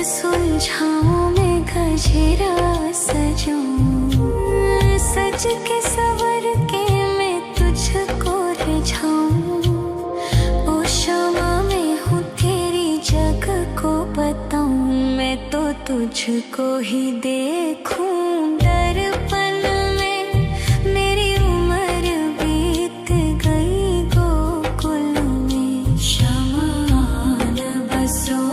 सुलझाऊं मैं गजरा सजाऊं, सज के सवर के मैं तुझको रिझाऊं। ओ शमा मैं हूँ तेरी जग को बताऊं, मैं तो तुझको ही देखूं दर्पण में। मेरी उम्र बीत गई गोकुल में, शमा न बसो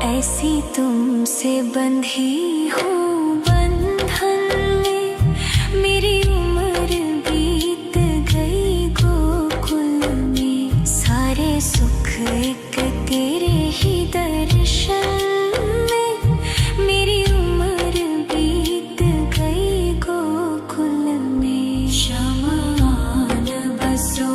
ऐसी तुमसे बंधी हूँ बंधन में। मेरी उम्र बीत गई गोकुल में, सारे सुख एक तेरे ही दर्शन में। मेरी उम्र बीत गई गोकुल में, शमा न बसो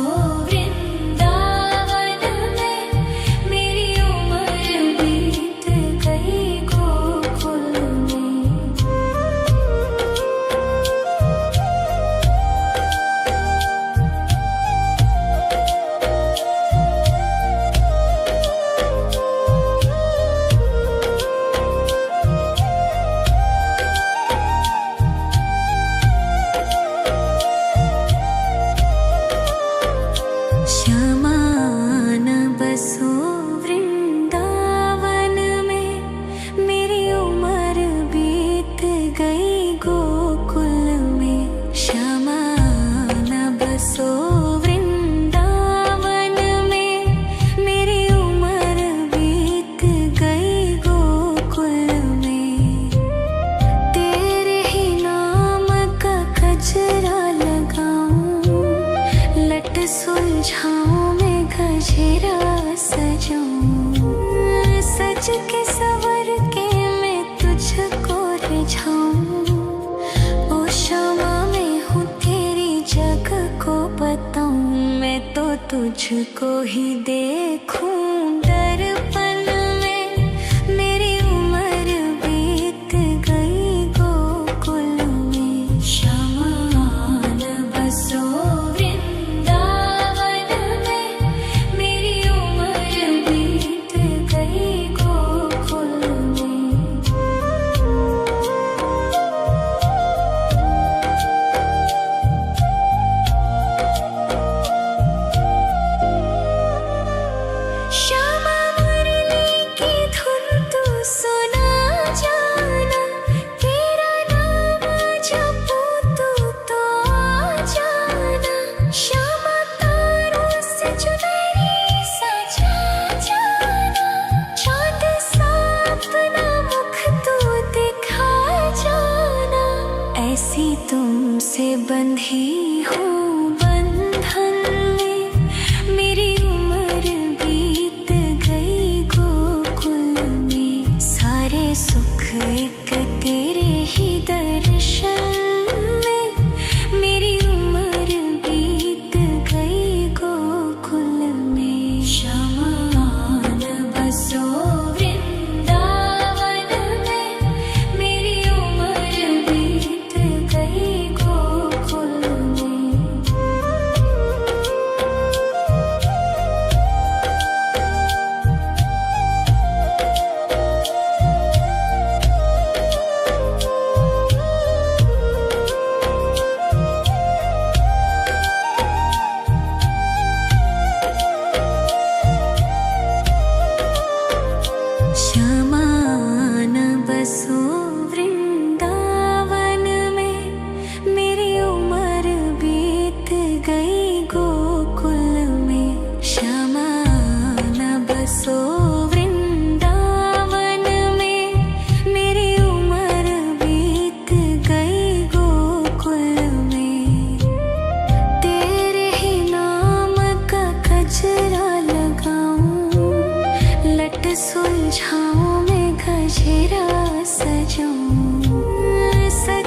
सुलझाऊं मैं गजरा सजाऊं, सज के सवर के मैं तुझको रिझाऊं। ओ शमा मैं हूँ तेरी जग को बताऊं, मैं तो तुझको ही देखूं दर्पण में। मेरी उम्र बीत गई गोकुल में, शमा न बसो श्यामा मुरली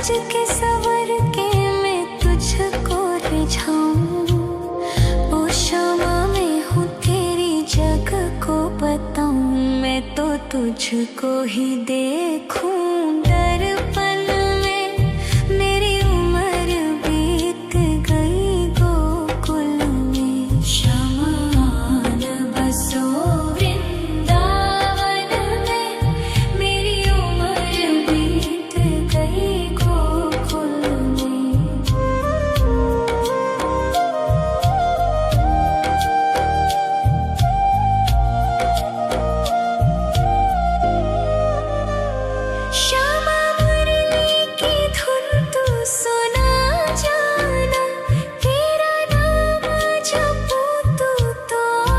सज के सवर के मैं तुझको रिझाऊं। ओ क्षमा में हूँ तेरी जग को बताऊं, मैं तो तुझको ही देखूं दर्पण में। मेरी उम्र बीत गई गोकुल में, शमान बसो वृंदावन में। मेरी उम्र बीत गई गोकुल में। श्यामा मुरली की धुन तू सुना जाना, तेरा नाम जपूं तो आ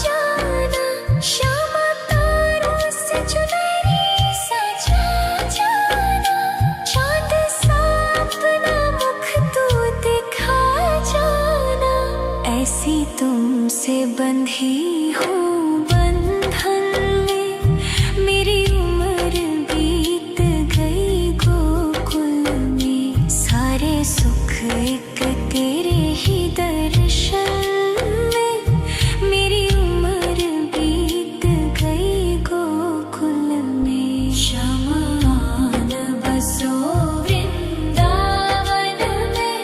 जाना। श्यामा तारों से चुनरी सजा जाना, चांद सा अपना मुख तू दिखा जाना। ऐसी तुमसे बंधी हूँ बंधन में, मेरी उम्र बीत गई गोकुल में। सारे सुख एक तेरे ही दर्शन में, मेरी उम्र बीत गई गोकुल में। शमान बसो वृंदावन में,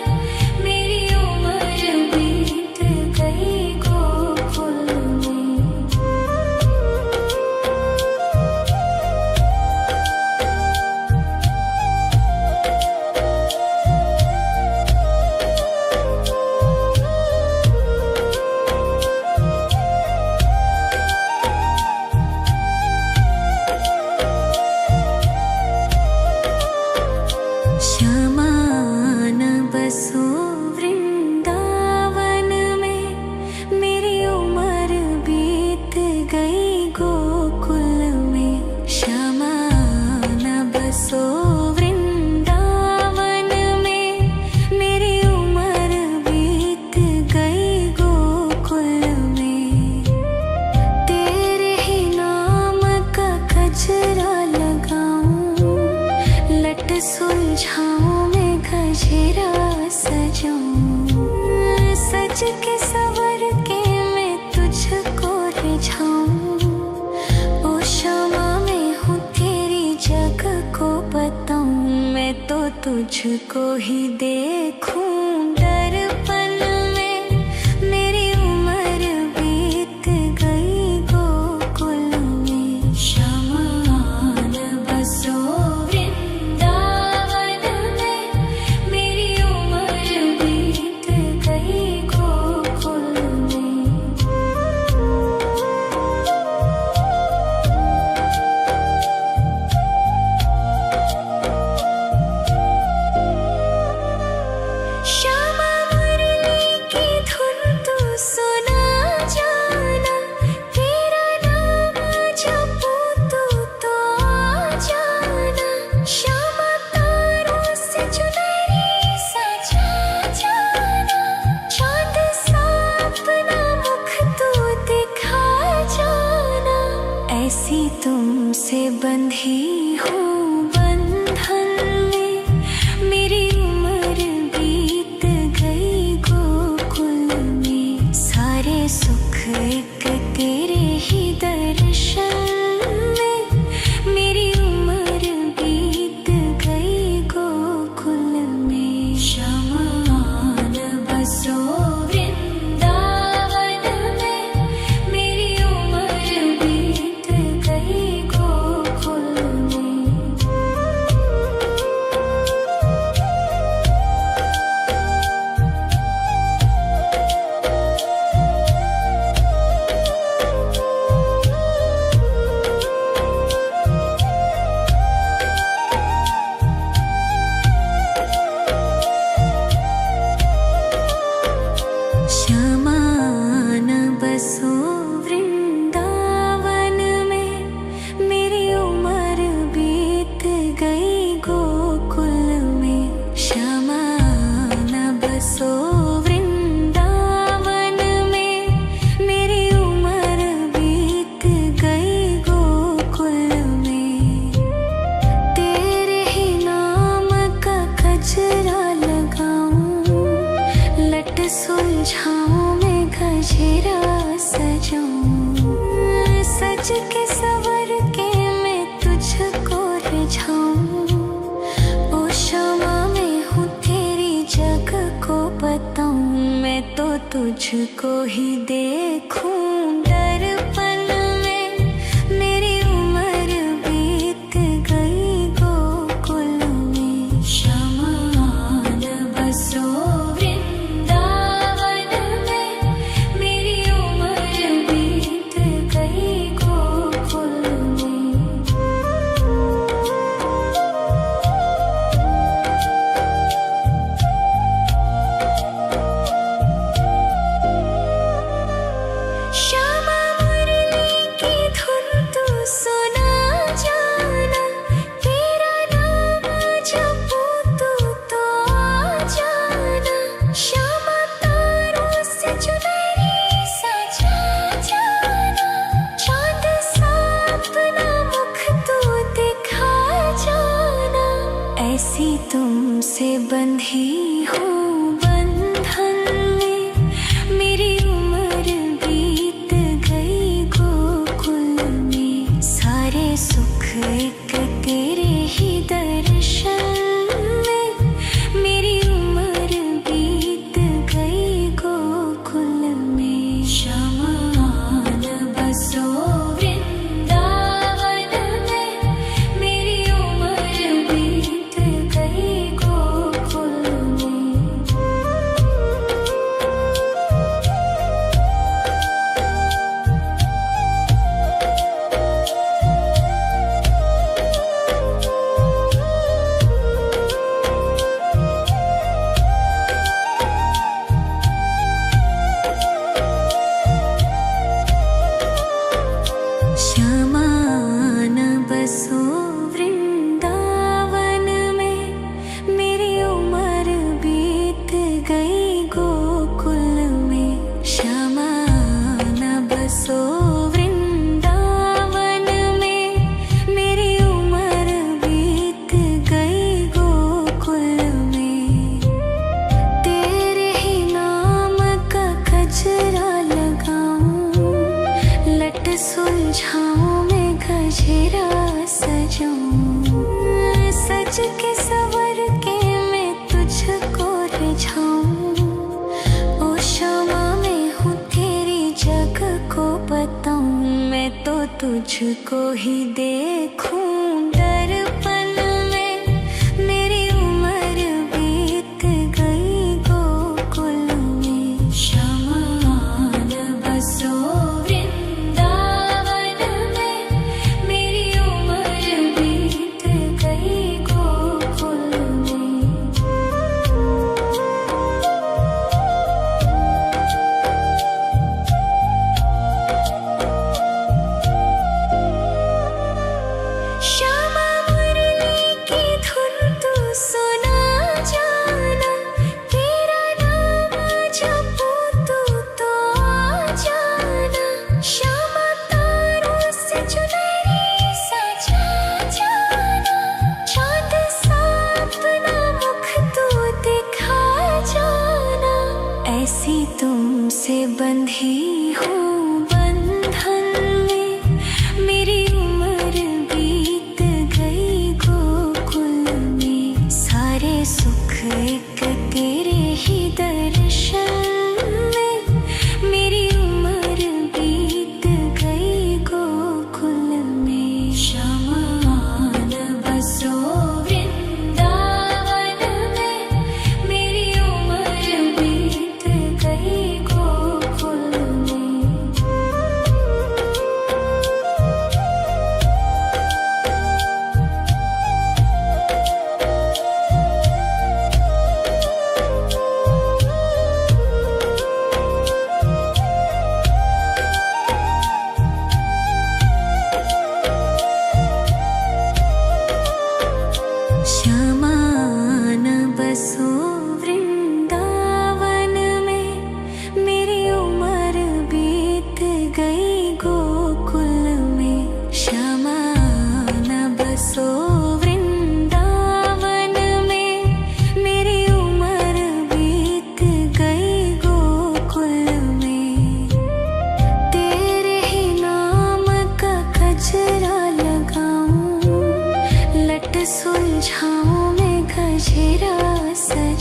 मेरी उम्र बीत गई गोकुल में। श्यामान बसो वृंदावन में, मेरी उम्र बीत गई गोकुल में। श्यामान बसो वृंदावन में, मेरी उम्र बीत गई गोकुल में। तेरे ही नाम का गजरा लगाऊं, लट सुलझाऊं मैं गजरा सजाऊं। सज के सवर के मैं तुझको रिझाऊं। ओ क्षमा में हूँ तेरी जग को बताऊं, मैं तो तुझको ही देखूं दर्पण में। मेरी उम्र बीत गई गोकुल में। शमान बसो वृंदावन में, मेरी उम्र बीत गई गोकुल में। श्यामा मुरली की धुन तू सुना जाना, तेरा नाम जपूं तो आ जाना। श्यामा तारों से चुनरी सजा जाना, चांद सा अपना मुख तू दिखा जाना। ऐसी तुमसे बंधी हूँ बंधन में, मेरी उम्र बीत गई गोकुल में। सारे सुख एक तेरे ही दर्शन में, मेरी उम्र बीत गई गोकुल में। शमान बसो वृंदावन में, मेरी उम्र बीत गई गोकुल में। सजाऊं, सज के सवर के मैं तुझको रिझाऊं। ओ क्षमा मैं हूँ तेरी जग को बताऊं, मैं तो तुझको ही देखूं। दर्पण में मेरी उम्र बीत गई गोकुल में, शमान बसो वृंदावन में। मेरी उम्र बीत गई गोकुल में। श्यामा मुरली की धुन तू सुना जाना, तेरा नाम जपूं तू तो आ जाना। श्यामा तारों से चुनरी सजा जाना, चांद सा अपना मुख तू दिखा जाना। ऐसी तुमसे बंधी हूँ बंधन में, मेरी उम्र बीत गई गोकुल में। सारे सुख एक तेरे ही दर्शन में, मेरी उम्र बीत गई गोकुल में। शमान बसो वृंदावन में, मेरी उम्र बीत गई गोकुल में। शमान बसो वृंदावन में, मेरी उम्र बीत गई गोकुल में। शमान बसो वृंदावन में, मेरी उम्र बीत गई गोकुल में। तेरे ही नाम का गजरा लगाऊं, लट सुलझाऊं मैं गजरा सजाऊं। सज के सवर के मैं तुझको रिझाऊं। ओ क्षमा मैं हूँ तेरी जग को बताऊं, मैं तो तुझको ही देखूं। दर्पण में मेरी उम्र बीत गई गोकुल में। शमान बसो वृंदावन में, मेरी उम्र बीत गई गोकुल में। श्यामा मुरली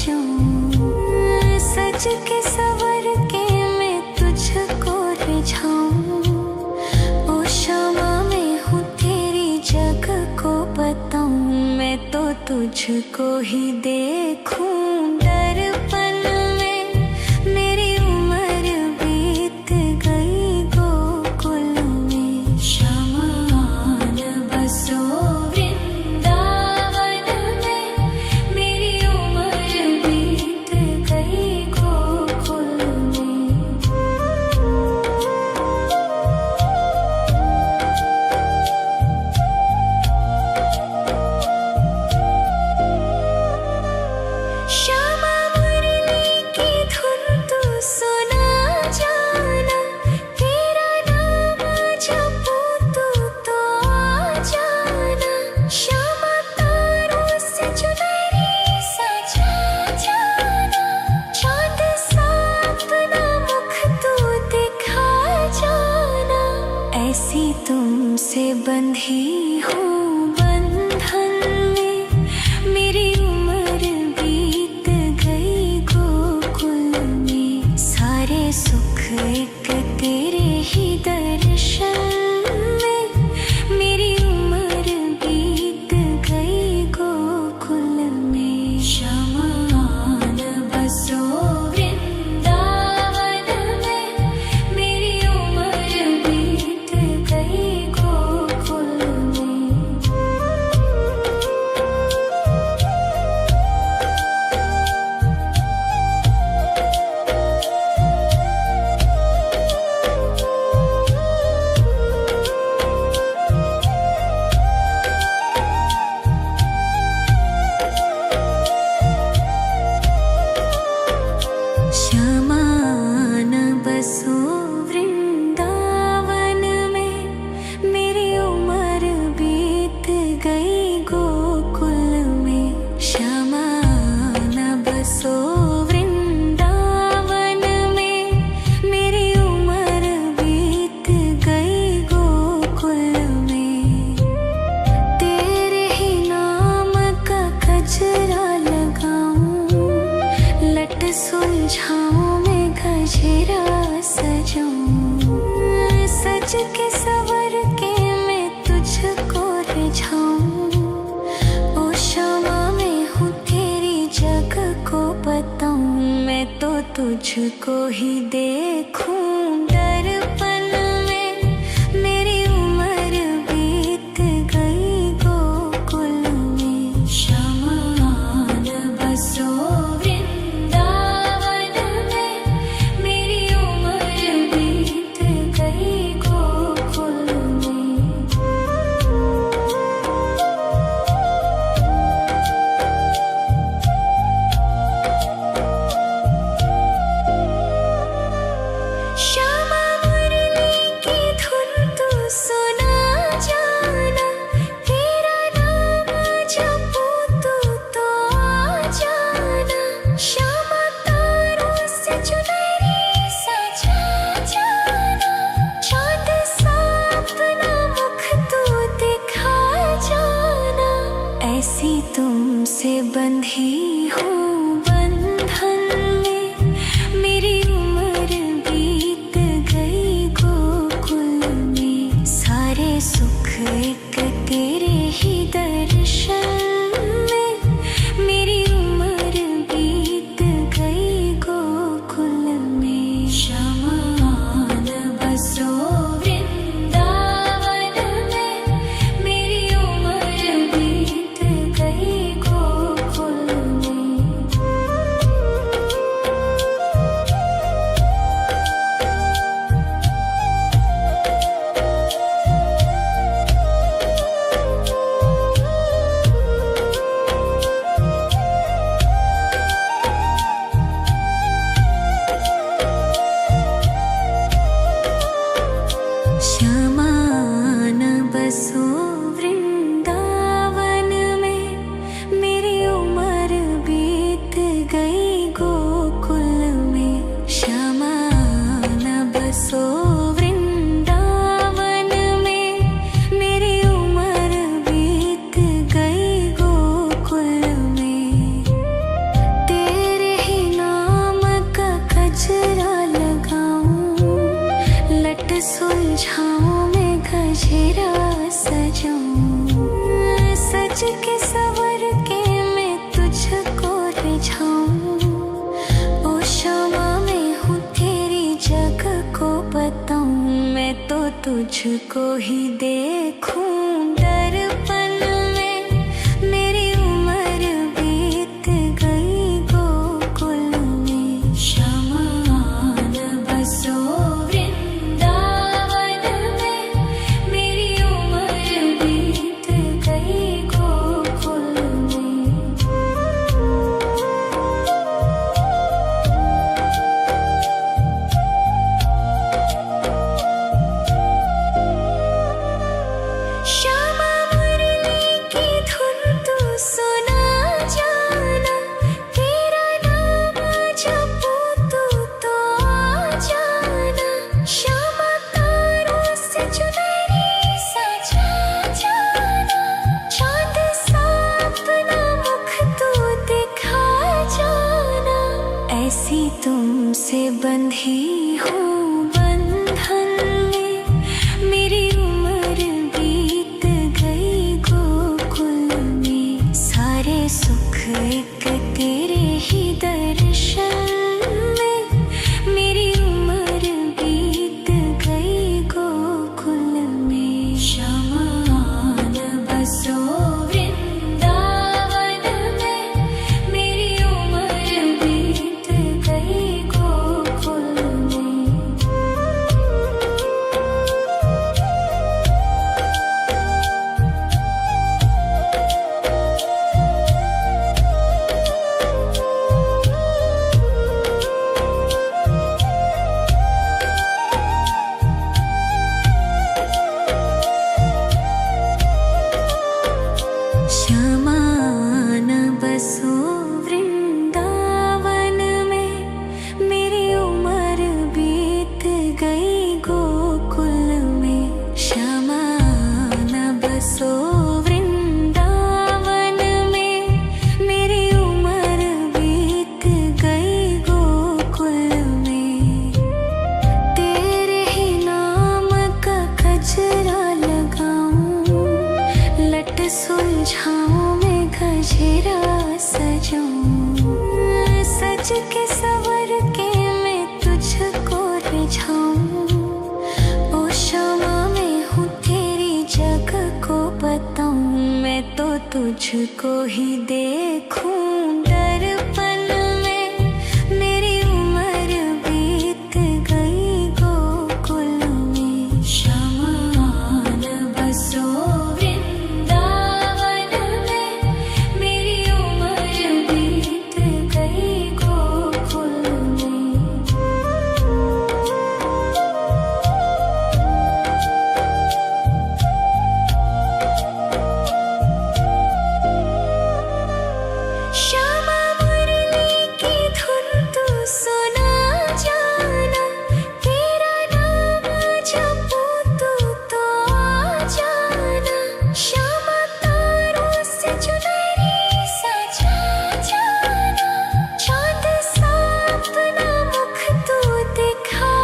जाऊं, सज के सवर के मैं तुझको रिझाऊं। ओ क्षमा मैं हूँ तेरी जग को बताऊं, मैं तो तुझको ही देखूं दर्पण में। मेरी उम्र बीत गई गोकुल में, शमान बसो वृंदावन में। मेरी उम्र बीत गई गोकुल में। श्यामा मुरली की धुन तू सुना जाना, तेरा नाम जपूं तू तो आ जाना। श्यामा तारों से चुनरी सजा जाना, चाँद सा अपना मुख तू दिखा जाना। ऐसी तुमसे बंधी हूँ बंधन में, मेरी उम्र बीत गई गोकुल में। सारे सुख एक तेरे ही दर्शन में, मेरी उम्र बीत गई गोकुल में। शमान बसो वृंदावन में, मेरी उम्र बीत गई गोकुल में। शमान बसो वृंदावन में, मेरी उम्र बीत गई गोकुल में। शमान बसो वृंदावन में, मेरी उम्र बीत गई गोकुल में। तेरे ही नाम का गजरा लगाऊं, लट सुलझाऊं मैं गजरा सजाऊं। सज के सवर के मैं तुझको रिझाऊं। ओ क्षमा मैं हूँ तेरी जग को बताऊं, मैं तो तुझको ही देखूं दर्पण में। मेरी उम्र बीत गई गोकुल में। शमान बसो वृंदावन में, मेरी उम्र बीत गई गोकुल में। लट सुलझाऊं मैं गजरा सजाऊं, सज के सवर के मैं तुझको रिझाऊं। ओ शामा मैं हूँ तेरी जग को बताऊं, मैं तो तुझको ही देखूं दर्पण में। मेरी उम्र बीत गई गोकुल में, श्यामा आन बसो वृंदावन में। मेरी उम्र बीत गई गोकुल में। श्यामा मुरली की धुन तू सुना जाना, तेरा नाम जपूं तो आ जाना। श्यामा तारों से चुनरी सजा जाना, चांद सा अपना मुख तू दिखा जाना। ऐसी तुमसे बंधी हूँ बंधन में, मेरी उम्र बीत गई गोकुल में। सारे सुख एक तेरे ही दर्शन में, मेरी उम्र बीत गई गोकुल में। श्यामा आन बसो वृंदावन में, मेरी उम्र बीत गई गोकुल में। श्यामा आन बसो वृंदावन में, मेरी उम्र बीत गई गोकुल में। श्यामा आन बसो वृंदावन में, मेरी उम्र बीत गई गोकुल में। तेरे ही नाम का गजरा लगाऊं, लट सुलझाऊं मैं गजरा सजाऊं, सज के सवर के मैं तुझको रिझाऊं। ओ शामा मैं हूँ तेरी जग को बताऊं, मैं तो तुझको ही देखूं दर्पण में। मेरी उम्र बीत गई गोकुल में, श्यामा आन बसो वृंदावन में। मेरी उम्र बीत गई गोकुल में। श्यामा मुरली की धुन तू सुना जाना, तेरा नाम जपूं तो आ जाना। श्यामा तारों से चुनरी सजा जाना, चांद सा अपना मुख तू दिखा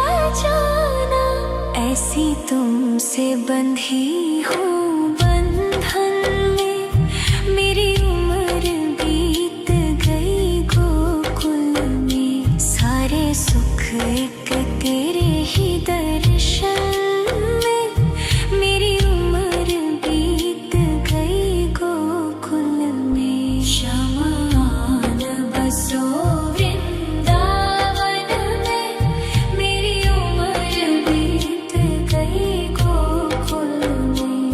जाना। ऐसी तुमसे बंधी हूँ बंधन में, मेरी उम्र बीत गई गोकुल में। सारे सुख एक तेरे ही दर्शन में, मेरी उम्र बीत गई गोकुल में। श्यामा आन बसो वृंदावन में, मेरी उम्र बीत गई गोकुल में।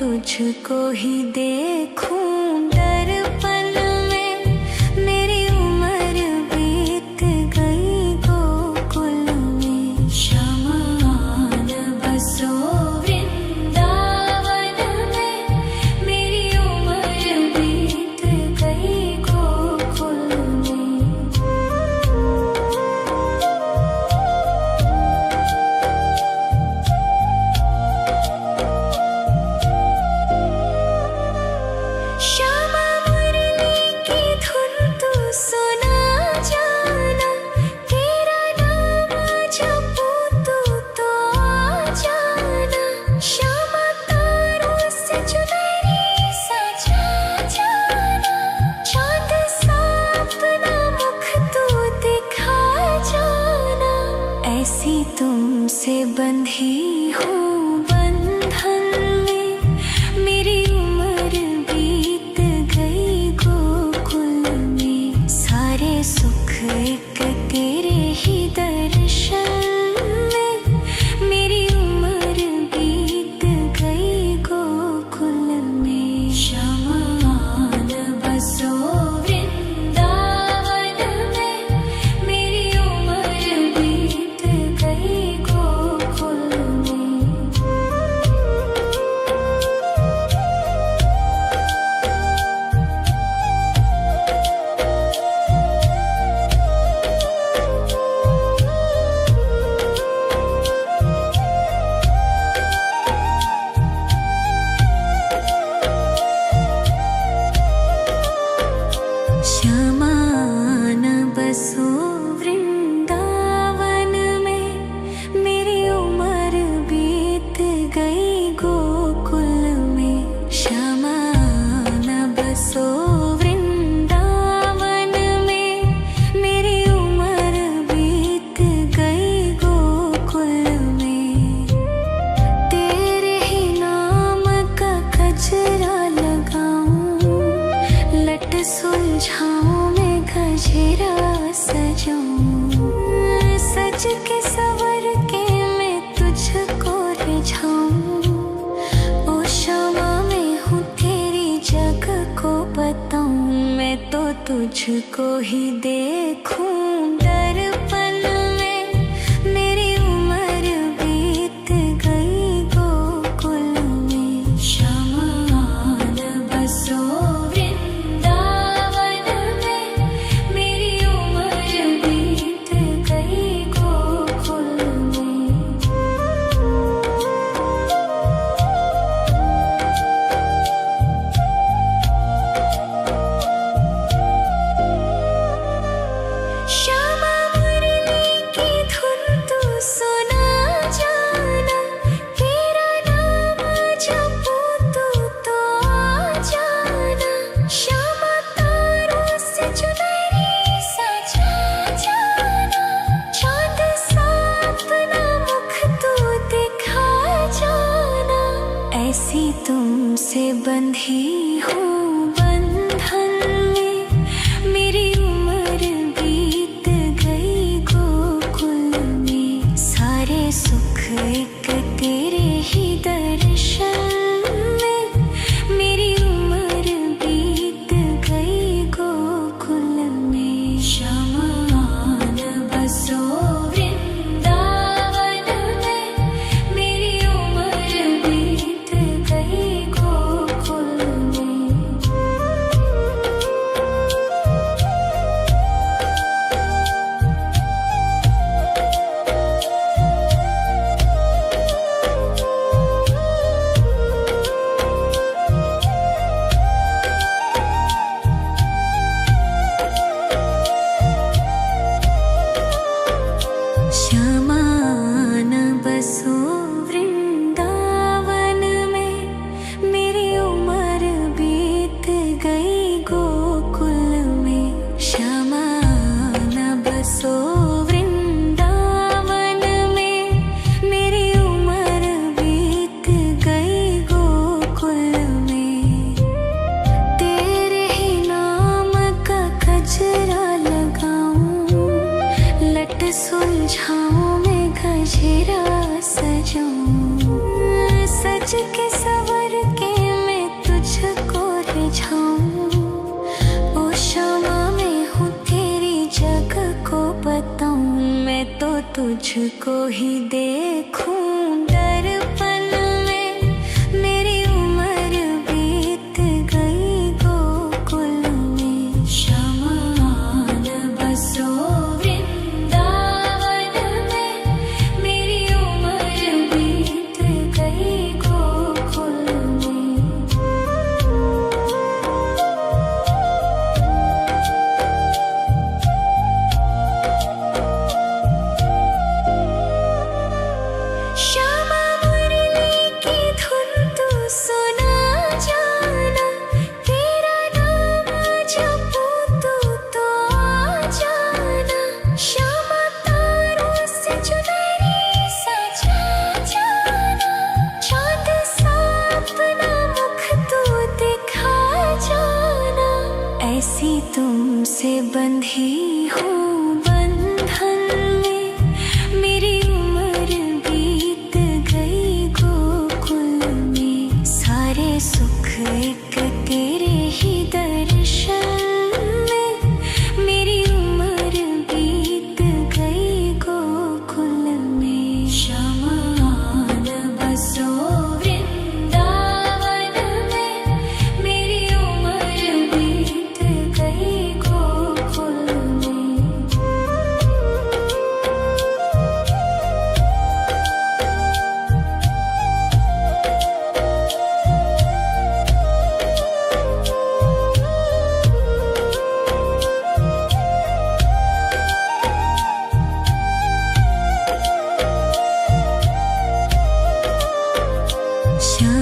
तुझको ही देखूं दर्पण में। मेरी उम्र बीत गई गोकुल में। शमान बसो वृंदावन में। मेरी उम्र बीत गई गोकुल में। श्यामा मुरली की धुन तू सुना जाना। तेरा नाम जपूं तू तो आ जाना। श्यामा तारों से चुनरी सजा जाना। चांद सा अपना मुख तू दिखा जाना। ऐसी तुमसे बंधी हूँ बंधन में। मेरी उम्र बीत गई गोकुल में। सारे सुख एक तेरे ही दर्शन में। मेरी उम्र बीत गई गोकुल में। शमान बसो वृंदावन में। मेरी उम्र बीत गई गोकुल में। श्यामान बसो वृंदावन में। मेरी उम्र बीत गई गोकुल में। श्यामान बसो वृंदावन में। मेरी उम्र बीत गई गोकुल में। तेरे ही नाम का गजरा लगाऊं। लट सुलझाऊं मैं गजरा सजाऊं। सज के सवर के मैं तुझको रिझाऊं। ओ श्यामा मैं हूँ तेरी जग को बताऊं। मैं तो तुझको ही देखूं दर्पण में। मेरी उम्र बीत गई गोकुल में। शमान बसो वृंदावन में। मेरी उम्र बीत गई गोकुल में। श्यामा मुरली की धुन तू सुना जाना। तेरा नाम जपूं तू तो आ जाना। श्यामा तारों से चुनरी सजा जाना। चांद सा अपना मुख तू दिखा जाना। ऐसी तुमसे बंधी हूँ बंधन में। मेरी उम्र बीत गई गोकुल में। सारे सुख एक तेरे ही दर्शन में। मेरी उम्र बीत गई गोकुल में। शमान बसो वृंदावन में। मेरी उम्र बीत गई गोकुल में। श्यामान बसो वृंदावन में। मेरी उम्र बीत गई गोकुल में। श्यामान बसो वृंदावन में। मेरी उम्र बीत गई गोकुल में। तेरे ही नाम का गजरा लगाऊं। लट सुलझाऊं मैं गजरा सजाऊं। सज के सवर के तुझको ही देखूं दर्पण में। मेरी उम्र बीत गई गोकुल में। शमान बसो वृंदावन में। मेरी उम्र बीत गई गोकुल में। श्यामा मुरली की धुन तू सुना जाना। तेरा नाम जपूं तो आ जाना। श्यामा तारों से चुनरी सजा जाना। चाँद सा अपना मुख तू दिखा जाना। ऐसी तुमसे बंधी हूँ बंधन में। मेरी उम्र बीत गई गोकुल में। सारे सुख एक तेरे ही दर्शन में। मेरी उम्र बीत गई गोकुल में। शमान बसो वृंदावन में। मेरी उम्र बीत गई गोकुल में।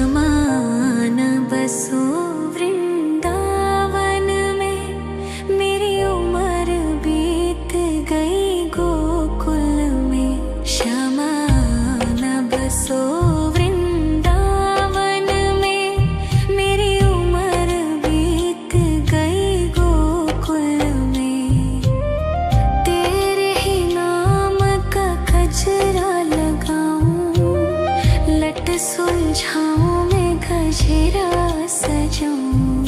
शमान बसो वृंदावन में। मेरी उम्र बीत गई गोकुल में। शमान बसो वृंदावन में। मेरी उम्र बीत गई गोकुल में। तेरे ही नाम का गजरा लगाऊं। लट सुलझाऊं मैं गजरा सजाऊं।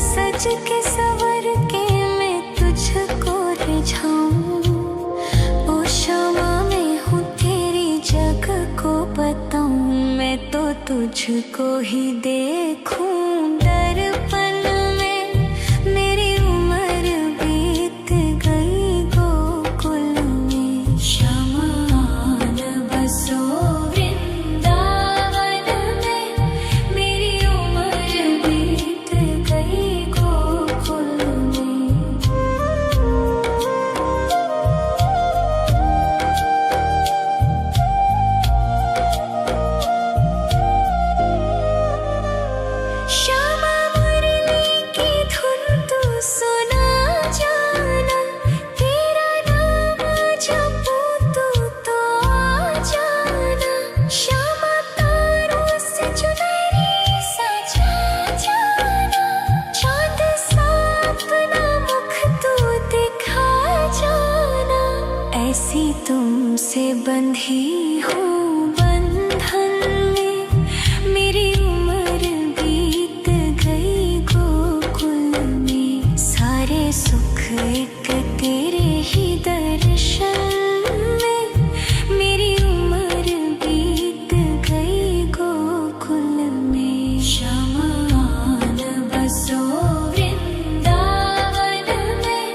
सज के सवर के मैं तुझको रिझाऊं। ओ क्षमा मैं हूँ तेरी जग को बताऊं। मैं तो तुझको ही देखूं दर्पण में। मेरी उम्र बीत गई गोकुल में। शमान बसो वृंदावन में। मेरी उम्र बीत गई गोकुल में। श्यामा मुरली की धुन तू सुना जाना। तेरा नाम जपूं तो आ जाना। श्यामा तारों से चुनरी सजा जाना। चाँद सा अपना मुख तू दिखा जाना। ऐसी तुमसे बंधी हूँ बंधन में। मेरी उम्र बीत गई गोकुल में। सारे सुख एक तेरे ही दर्शन में। मेरी उम्र बीत गई गोकुल में। शमान बसो वृंदावन में।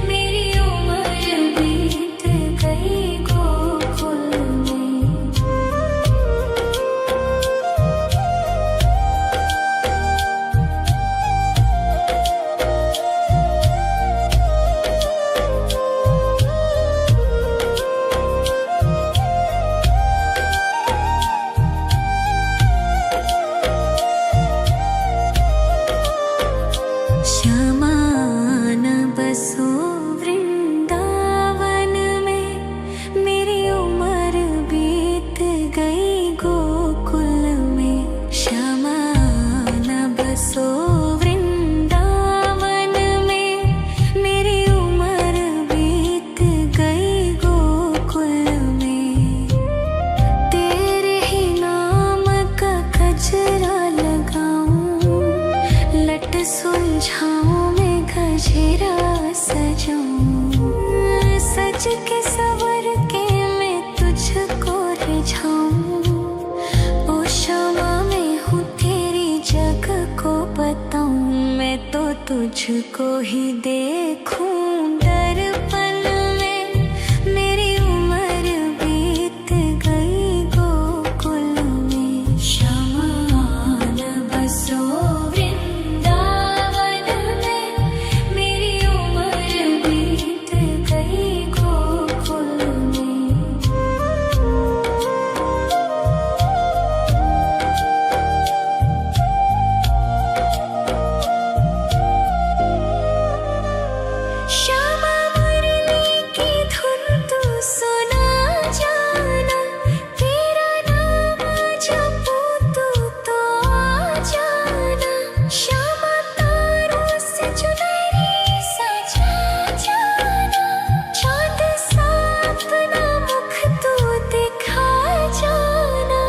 मेरी उम्र बीत गई गोकुल में। शमान बसो वृंदावन में। मेरी उम्र बीत गई गोकुल में। शमान बसो वृंदावन में। मेरी उम्र बीत गई गोकुल में। तेरे ही नाम का गजरा लगाऊं। लट सुलझाऊं मैं गजरा सजाऊं। सज के सवर के तुझको ही देखूं दर्पण में। मेरी उम्र बीत गई गोकुल में। शमान बसो वृंदावन में। मेरी उम्र बीत गई गोकुल में। श्यामा मुरली की धुन तू सुना जाना। तेरा नाम जपूं तो आ जाना। श्यामा तारों से चुनरी सजा जाना। चांद सा अपना मुख तू दिखा जाना।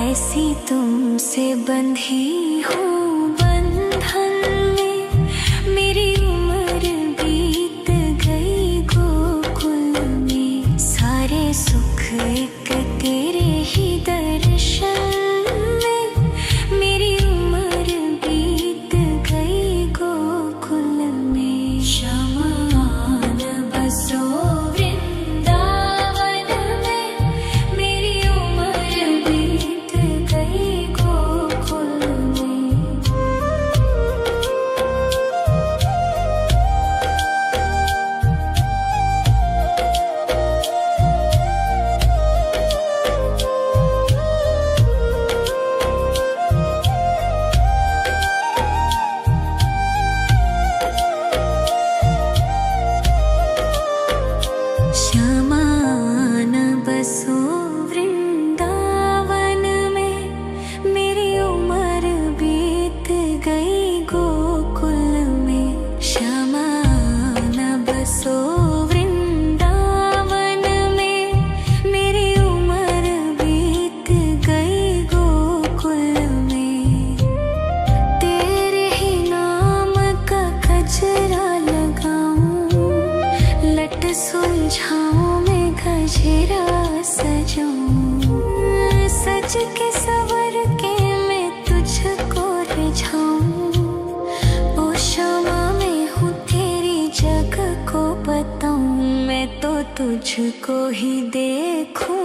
ऐसी तुमसे बंधी हूँ बंधन में। मेरी उम्र बीत गई गोकुल में। सारे सुख एक तेरे ही दर्शन में। मेरी उम्र बीत गई गोकुल में। शमान बसो वृंदावन में। मेरी उम्र बीत गई गोकुल में। श्यामान बसो वृंदावन में। मेरी उम्र बीत गई गोकुल में। श्यामान बसो वृंदावन में। मेरी उम्र बीत गई गोकुल में। तेरे ही नाम का गजरा लगाऊं। लट सुलझाऊं मैं गजरा सजाऊं। सज के सवर के मैं तुझको रिझाऊं। ओ श्यामा मैं हूँ तेरी जग को बताऊं। मैं तो तुझको ही देखूं